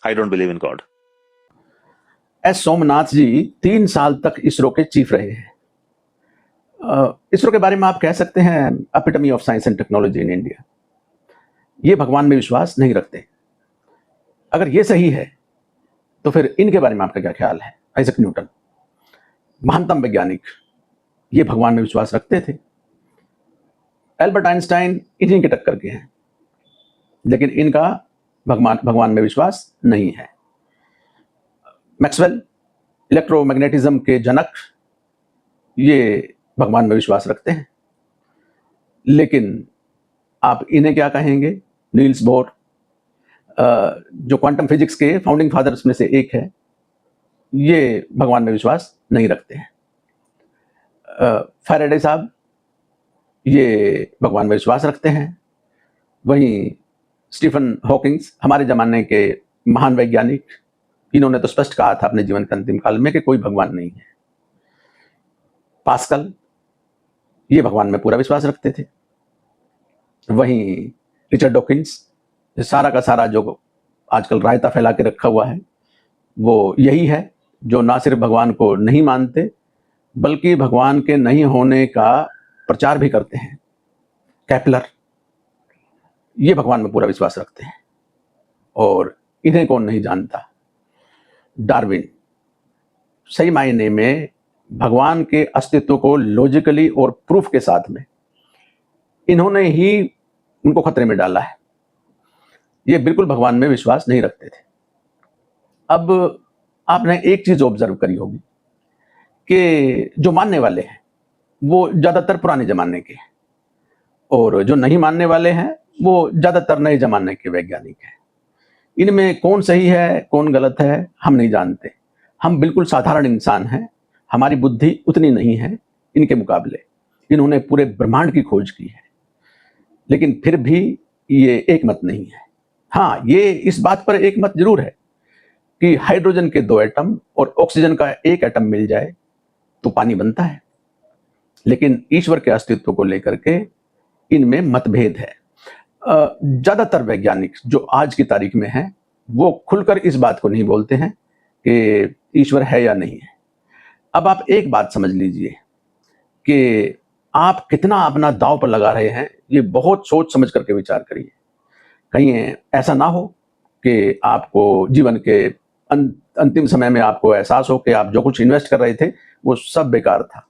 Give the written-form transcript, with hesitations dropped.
I don't believe in God. S Somnath ji 3 साल तक इसरो के चीफ रहे हैं। इसरो के बारे में आप कह सकते हैं epitome of science and technology in India. ये भगवान में विश्वास नहीं रखते। अगर ये सही है तो फिर इनके बारे में आपका क्या ख्याल है? आइजक न्यूटन, महानतम वैज्ञानिक, ये भगवान में विश्वास रखते थे। एल्बर्ट आइंस्टाइन इन्हीं के टक्कर के हैं, लेकिन इनका भगवान में विश्वास नहीं है। मैक्सवेल, इलेक्ट्रोमैग्नेटिज्म के जनक, ये भगवान में विश्वास रखते हैं। लेकिन आप इन्हें क्या कहेंगे? नील्स बोर, जो क्वांटम फिजिक्स के फाउंडिंग फादर्स में से एक है, ये भगवान में विश्वास नहीं रखते हैं। फैराडे साहब, ये भगवान में विश्वास रखते हैं। वहीं स्टीफन हॉकिंग्स, हमारे जमाने के महान वैज्ञानिक, इन्होंने तो स्पष्ट कहा था अपने जीवन के अंतिम काल में कि कोई भगवान नहीं है। पास्कल, ये भगवान में पूरा विश्वास रखते थे। वहीं रिचर्ड डॉकिंस, सारा का सारा जो आजकल रायता फैला के रखा हुआ है वो यही है, जो ना सिर्फ भगवान को नहीं मानते बल्कि भगवान के नहीं होने का प्रचार भी करते हैं। केपलर, ये भगवान में पूरा विश्वास रखते हैं, और इन्हें कौन नहीं जानता? डार्विन, सही मायने में भगवान के अस्तित्व को लॉजिकली और प्रूफ के साथ में इन्होंने ही उनको खतरे में डाला है। ये बिल्कुल भगवान में विश्वास नहीं रखते थे। अब आपने एक चीज ऑब्जर्व करी होगी कि जो मानने वाले हैं वो ज्यादातर पुराने जमाने के हैं, और जो नहीं मानने वाले हैं वो ज्यादातर नए जमाने के वैज्ञानिक हैं। इनमें कौन सही है कौन गलत है हम नहीं जानते। हम बिल्कुल साधारण इंसान हैं, हमारी बुद्धि उतनी नहीं है इनके मुकाबले। इन्होंने पूरे ब्रह्मांड की खोज की है, लेकिन फिर भी ये एक मत नहीं है। हाँ, ये इस बात पर एक मत जरूर है कि हाइड्रोजन के 2 एटम और ऑक्सीजन का 1 एटम मिल जाए तो पानी बनता है, लेकिन ईश्वर के अस्तित्व को लेकर के इनमें मतभेद है। ज्यादातर वैज्ञानिक जो आज की तारीख में हैं वो खुलकर इस बात को नहीं बोलते हैं कि ईश्वर है या नहीं है। अब आप एक बात समझ लीजिए कि आप कितना अपना दांव पर लगा रहे हैं, ये बहुत सोच समझ करके विचार करिए। कहीं ऐसा ना हो कि आपको जीवन के अंतिम समय में आपको एहसास हो कि आप जो कुछ इन्वेस्ट कर रहे थे वो सब बेकार था।